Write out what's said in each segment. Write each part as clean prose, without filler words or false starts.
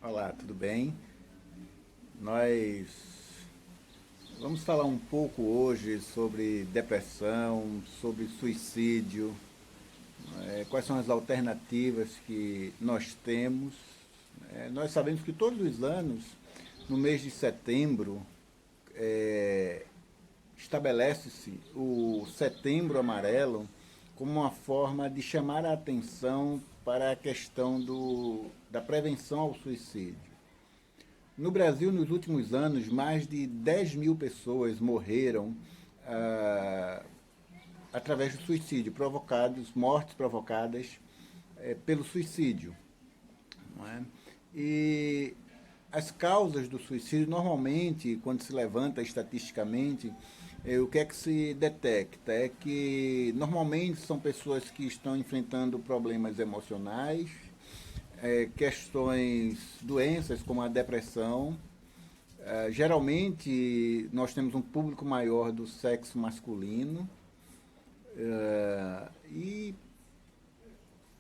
Olá, tudo bem? Nós vamos falar um pouco hoje sobre depressão, sobre suicídio, quais são as alternativas que nós temos. Nós sabemos que todos os anos, no mês de setembro, é, estabelece-se o Setembro Amarelo como uma forma de chamar a atenção para a questão da prevenção ao suicídio. No Brasil, nos últimos anos, mais de 10 mil pessoas morreram ah, através do suicídio, mortes provocadas pelo suicídio. Não é? E as causas do suicídio, normalmente, quando se levanta estatisticamente, o que é que se detecta? É que normalmente são pessoas que estão enfrentando problemas emocionais, questões, doenças como a depressão. Geralmente nós temos um público maior do sexo masculino. E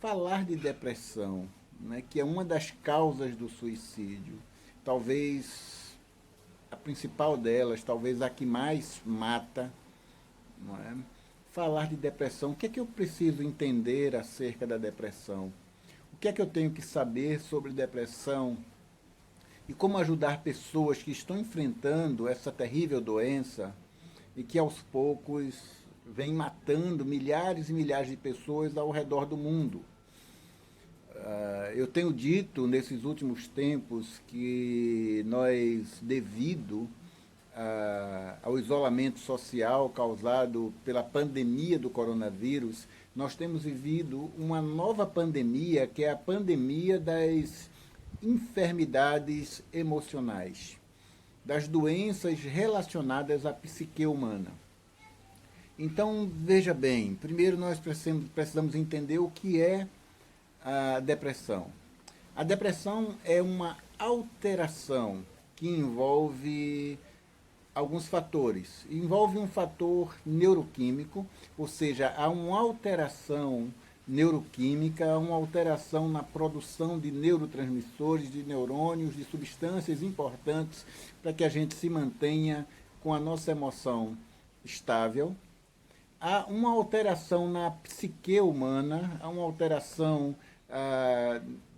falar de depressão, né, que é uma das causas do suicídio, talvez a principal delas, talvez a que mais mata, não é? Falar de depressão, o que é que eu preciso entender acerca da depressão? O que é que eu tenho que saber sobre depressão e como ajudar pessoas que estão enfrentando essa terrível doença e que aos poucos vem matando milhares e milhares de pessoas ao redor do mundo. Eu tenho dito nesses últimos tempos que nós, devido ao isolamento social causado pela pandemia do coronavírus, nós temos vivido uma nova pandemia, que é a pandemia das enfermidades emocionais, das doenças relacionadas à psique humana. Então, veja bem, primeiro nós precisamos entender o que é a depressão. A depressão é uma alteração que envolve alguns fatores. Envolve um fator neuroquímico, ou seja, há uma alteração neuroquímica, uma alteração na produção de neurotransmissores, de neurônios, de substâncias importantes para que a gente se mantenha com a nossa emoção estável. Há uma alteração na psique humana, há uma alteração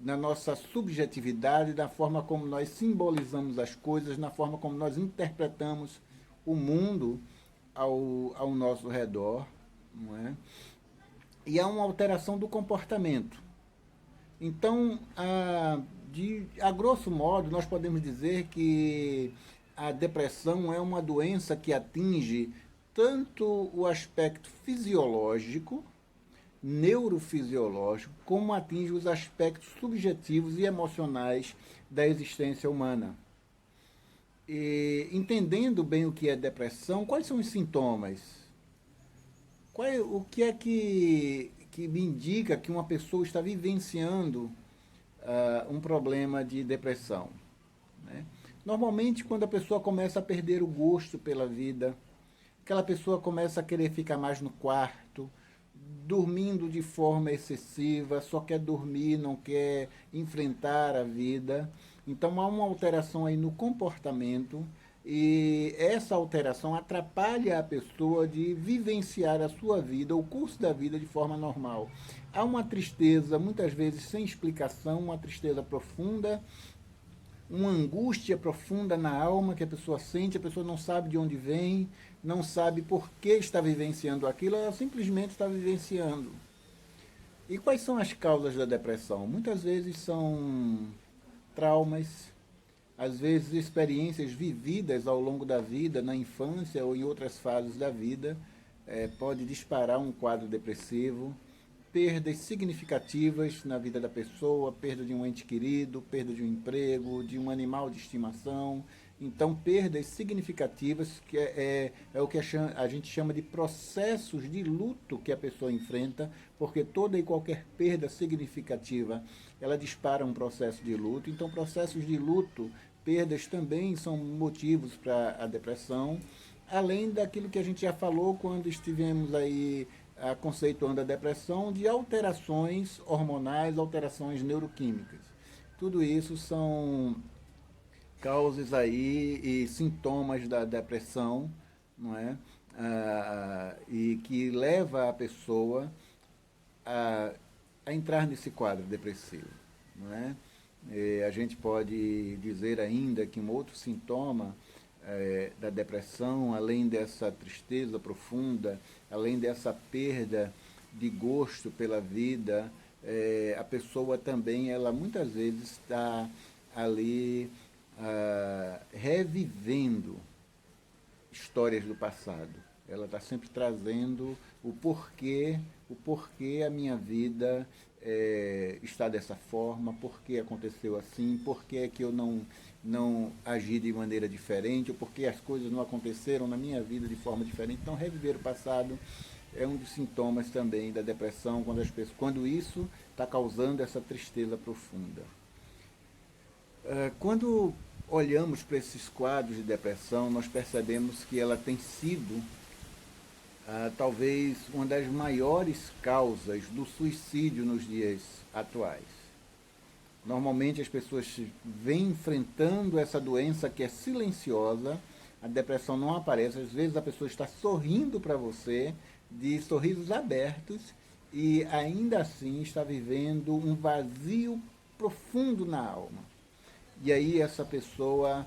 na nossa subjetividade, na forma como nós simbolizamos as coisas, na forma como nós interpretamos o mundo ao nosso redor. Não é? E há uma alteração do comportamento. Então, a grosso modo, nós podemos dizer que a depressão é uma doença que atinge tanto o aspecto fisiológico, neurofisiológico, como atinge os aspectos subjetivos e emocionais da existência humana. E, entendendo bem o que é depressão, quais são os sintomas? O que é que me indica que uma pessoa está vivenciando um problema de depressão? Né? Normalmente, quando a pessoa começa a perder o gosto pela vida, aquela pessoa começa a querer ficar mais no quarto, dormindo de forma excessiva, só quer dormir, não quer enfrentar a vida. Então há uma alteração aí no comportamento e essa alteração atrapalha a pessoa de vivenciar a sua vida, o curso da vida de forma normal. Há uma tristeza, muitas vezes sem explicação, uma tristeza profunda, uma angústia profunda na alma que a pessoa sente, a pessoa não sabe de onde vem, não sabe por que está vivenciando aquilo, ela simplesmente está vivenciando. E quais são as causas da depressão? Muitas vezes são traumas, às vezes experiências vividas ao longo da vida, na infância ou em outras fases da vida, pode disparar um quadro depressivo, perdas significativas na vida da pessoa, perda de um ente querido, perda de um emprego, de um animal de estimação. Então, perdas significativas, que é o que a gente chama de processos de luto que a pessoa enfrenta, porque toda e qualquer perda significativa, ela dispara um processo de luto. Então, processos de luto, perdas também são motivos para a depressão, além daquilo que a gente já falou quando estivemos aí conceituando a depressão, de alterações hormonais, alterações neuroquímicas. Tudo isso são causas aí e sintomas da depressão, não é? E que leva a pessoa a, a entrar nesse quadro depressivo, não é? A gente pode dizer ainda que um outro sintoma da depressão, além dessa tristeza profunda, além dessa perda de gosto pela vida, a pessoa também, ela muitas vezes está ali revivendo histórias do passado. Ela está sempre trazendo o porquê a minha vida está dessa forma, por que aconteceu assim, por que é que eu não agi de maneira diferente, ou por que as coisas não aconteceram na minha vida de forma diferente. Então, reviver o passado é um dos sintomas também da depressão, quando isso está causando essa tristeza profunda. Quando olhamos para esses quadros de depressão, nós percebemos que ela tem sido talvez uma das maiores causas do suicídio nos dias atuais. Normalmente as pessoas vêm enfrentando essa doença que é silenciosa, a depressão não aparece, às vezes a pessoa está sorrindo para você, de sorrisos abertos, e ainda assim está vivendo um vazio profundo na alma. E aí essa pessoa,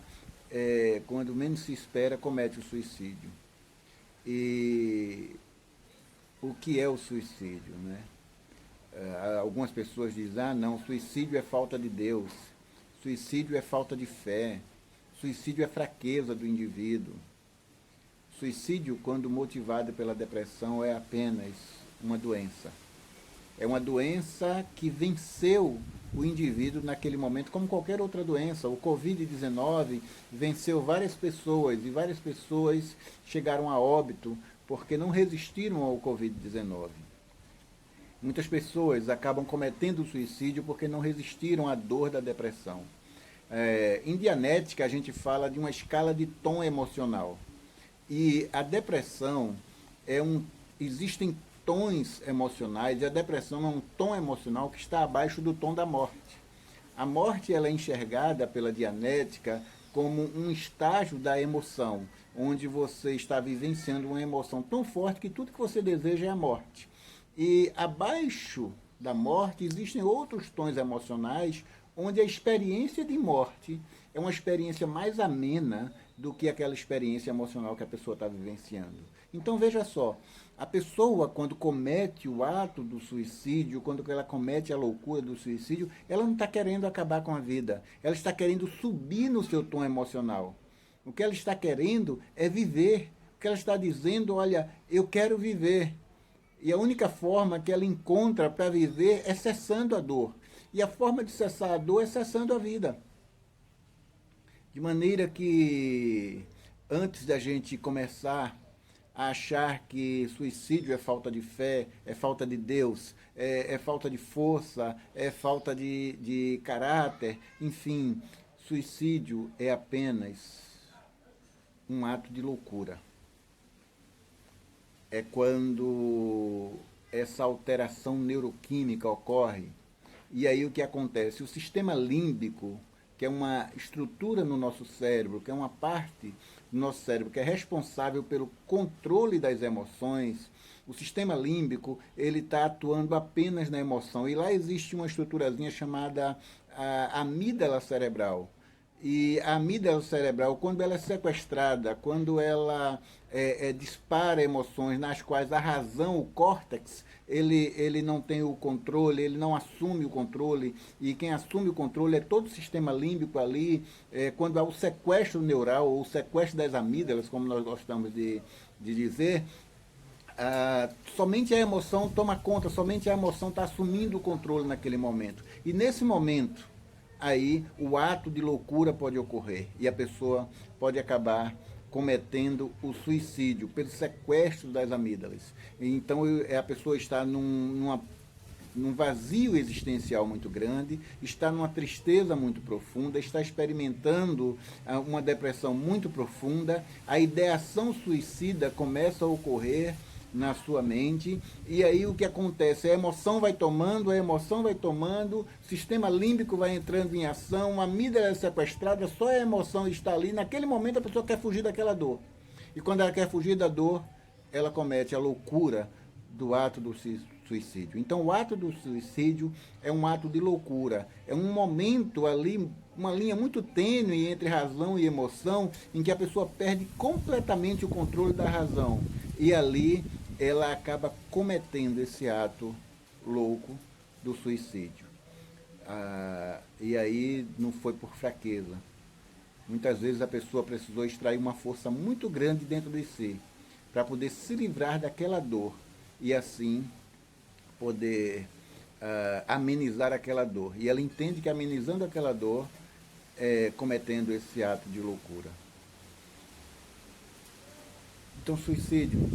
quando menos se espera, comete o suicídio. E o que é o suicídio, né? Algumas pessoas dizem, não, suicídio é falta de Deus, suicídio é falta de fé, suicídio é fraqueza do indivíduo. Suicídio, quando motivado pela depressão, é apenas uma doença. É uma doença que venceu o indivíduo naquele momento, como qualquer outra doença. O Covid-19 venceu várias pessoas, e várias pessoas chegaram a óbito porque não resistiram ao Covid-19. Muitas pessoas acabam cometendo suicídio porque não resistiram à dor da depressão. Em Dianética, a gente fala de uma escala de tom emocional. E a depressão existem tons emocionais, e a depressão é um tom emocional que está abaixo do tom da morte. A morte, ela é enxergada pela Dianética como um estágio da emoção, onde você está vivenciando uma emoção tão forte que tudo que você deseja é a morte. E abaixo da morte existem outros tons emocionais, onde a experiência de morte é uma experiência mais amena do que aquela experiência emocional que a pessoa está vivenciando. Então, veja só, a pessoa, quando comete o ato do suicídio, quando ela comete a loucura do suicídio, ela não está querendo acabar com a vida, ela está querendo subir no seu tom emocional. O que ela está querendo é viver. O que ela está dizendo, olha, eu quero viver. E a única forma que ela encontra para viver é cessando a dor. E a forma de cessar a dor é cessando a vida. De maneira que, antes da gente começar a achar que suicídio é falta de fé, é falta de Deus, é falta de força, é falta de caráter, enfim, suicídio é apenas um ato de loucura. É quando essa alteração neuroquímica ocorre. E aí o que acontece? O sistema límbico, que é uma estrutura no nosso cérebro, que é uma parte do nosso cérebro que é responsável pelo controle das emoções, o sistema límbico, ele está atuando apenas na emoção. E lá existe uma estruturazinha chamada amígdala cerebral. E a amígdala cerebral, quando ela é sequestrada, quando ela dispara emoções nas quais a razão, o córtex, ele não tem o controle, ele não assume o controle, e quem assume o controle é todo o sistema límbico ali, quando há o sequestro neural, ou o sequestro das amígdalas, como nós gostamos de dizer, somente a emoção toma conta, somente a emoção está assumindo o controle naquele momento. E nesse momento, aí o ato de loucura pode ocorrer e a pessoa pode acabar cometendo o suicídio pelo sequestro das amígdalas. Então a pessoa está num vazio existencial muito grande, está numa tristeza muito profunda, está experimentando uma depressão muito profunda, a ideação suicida começa a ocorrer na sua mente, e aí o que acontece? A emoção vai tomando, o sistema límbico vai entrando em ação, a amígdala é sequestrada, só a emoção está ali, naquele momento a pessoa quer fugir daquela dor. E quando ela quer fugir da dor, ela comete a loucura do ato do suicídio. Então, o ato do suicídio é um ato de loucura, é um momento ali, uma linha muito tênue entre razão e emoção, em que a pessoa perde completamente o controle da razão. E ali ela acaba cometendo esse ato louco do suicídio. E aí não foi por fraqueza. Muitas vezes a pessoa precisou extrair uma força muito grande dentro de si para poder se livrar daquela dor e assim poder amenizar aquela dor. E ela entende que amenizando aquela dor é cometendo esse ato de loucura. Então, suicídio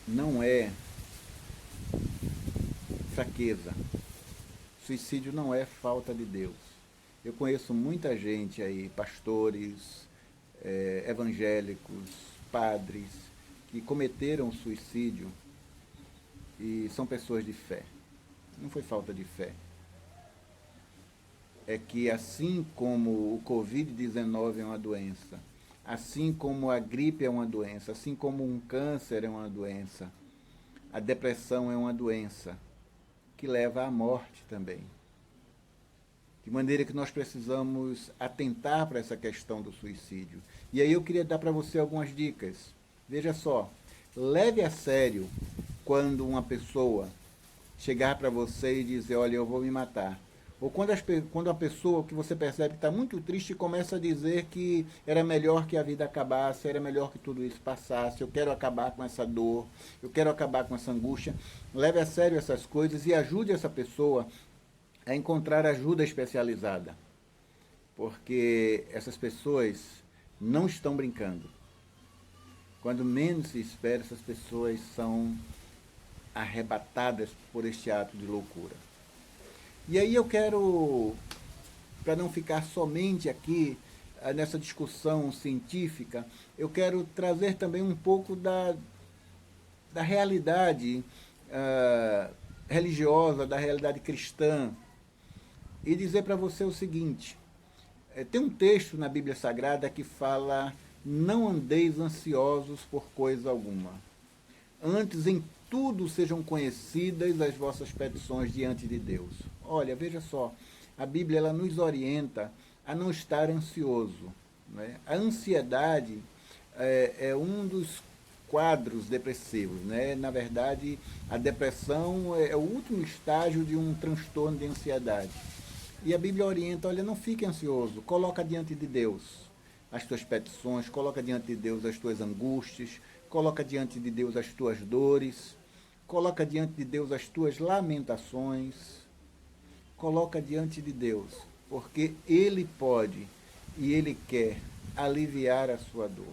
não é fraqueza. Suicídio não é falta de Deus. Eu conheço muita gente aí, pastores, evangélicos, padres, que cometeram suicídio e são pessoas de fé. Não foi falta de fé. É que assim como o Covid-19 é uma doença, assim como a gripe é uma doença, assim como um câncer é uma doença, a depressão é uma doença que leva à morte também. De maneira que nós precisamos atentar para essa questão do suicídio. E aí eu queria dar para você algumas dicas. Veja só, leve a sério quando uma pessoa chegar para você e dizer, olha, eu vou me matar. Ou quando a pessoa que você percebe que está muito triste começa a dizer que era melhor que a vida acabasse, era melhor que tudo isso passasse, eu quero acabar com essa dor, eu quero acabar com essa angústia. Leve a sério essas coisas e ajude essa pessoa a encontrar ajuda especializada. Porque essas pessoas não estão brincando. Quando menos se espera, essas pessoas são arrebatadas por este ato de loucura. E aí eu quero, para não ficar somente aqui nessa discussão científica, eu quero trazer também um pouco da realidade religiosa, da realidade cristã, e dizer para você o seguinte, tem um texto na Bíblia Sagrada que fala, não andeis ansiosos por coisa alguma, antes em tudo sejam conhecidas as vossas petições diante de Deus. Olha, veja só, a Bíblia ela nos orienta a não estar ansioso. Né? A ansiedade é um dos quadros depressivos. Né? Na verdade, a depressão é o último estágio de um transtorno de ansiedade. E a Bíblia orienta, olha, não fique ansioso, coloca diante de Deus as tuas petições, coloca diante de Deus as tuas angústias, coloca diante de Deus as tuas dores, coloca diante de Deus as tuas lamentações, coloca diante de Deus, porque Ele pode e Ele quer aliviar a sua dor.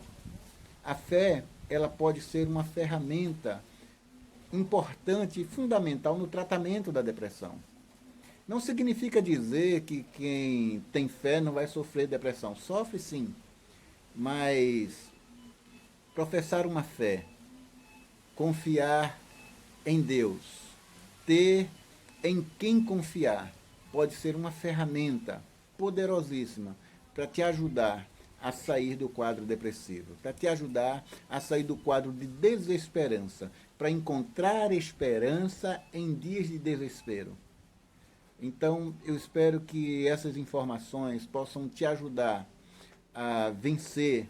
A fé, ela pode ser uma ferramenta importante e fundamental no tratamento da depressão. Não significa dizer que quem tem fé não vai sofrer depressão. Sofre sim, mas professar uma fé, confiar em Deus, ter em quem confiar, pode ser uma ferramenta poderosíssima para te ajudar a sair do quadro depressivo, para te ajudar a sair do quadro de desesperança, para encontrar esperança em dias de desespero. Então, eu espero que essas informações possam te ajudar a vencer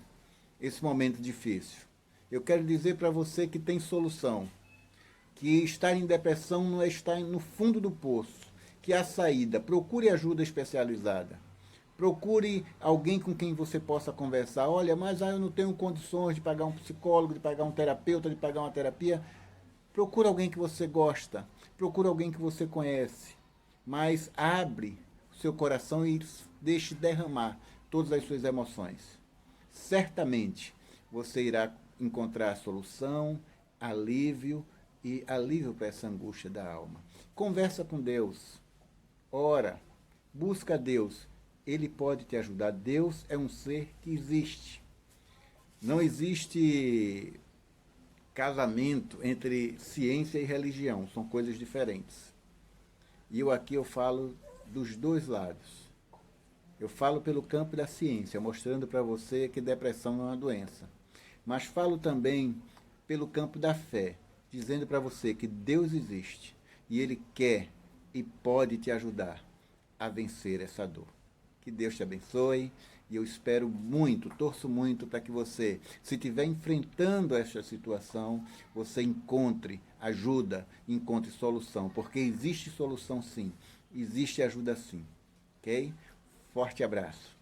esse momento difícil. Eu quero dizer para você que tem solução, que estar em depressão não é estar no fundo do poço, que há saída. Procure ajuda especializada. Procure alguém com quem você possa conversar. Olha, mas eu não tenho condições de pagar um psicólogo, de pagar um terapeuta, de pagar uma terapia. Procure alguém que você gosta. Procure alguém que você conhece. Mas abre o seu coração e deixe derramar todas as suas emoções. Certamente você irá encontrar solução, alívio e alívio para essa angústia da alma. Conversa com Deus, ora, busca Deus, Ele pode te ajudar. Deus é um ser que existe. Não existe casamento entre ciência e religião, são coisas diferentes. E eu falo dos dois lados. Eu falo pelo campo da ciência, mostrando para você que depressão não é uma doença. Mas falo também pelo campo da fé, dizendo para você que Deus existe e Ele quer e pode te ajudar a vencer essa dor. Que Deus te abençoe e eu espero muito, torço muito para que você, se estiver enfrentando esta situação, você encontre ajuda, encontre solução, porque existe solução sim, existe ajuda sim, ok? Forte abraço.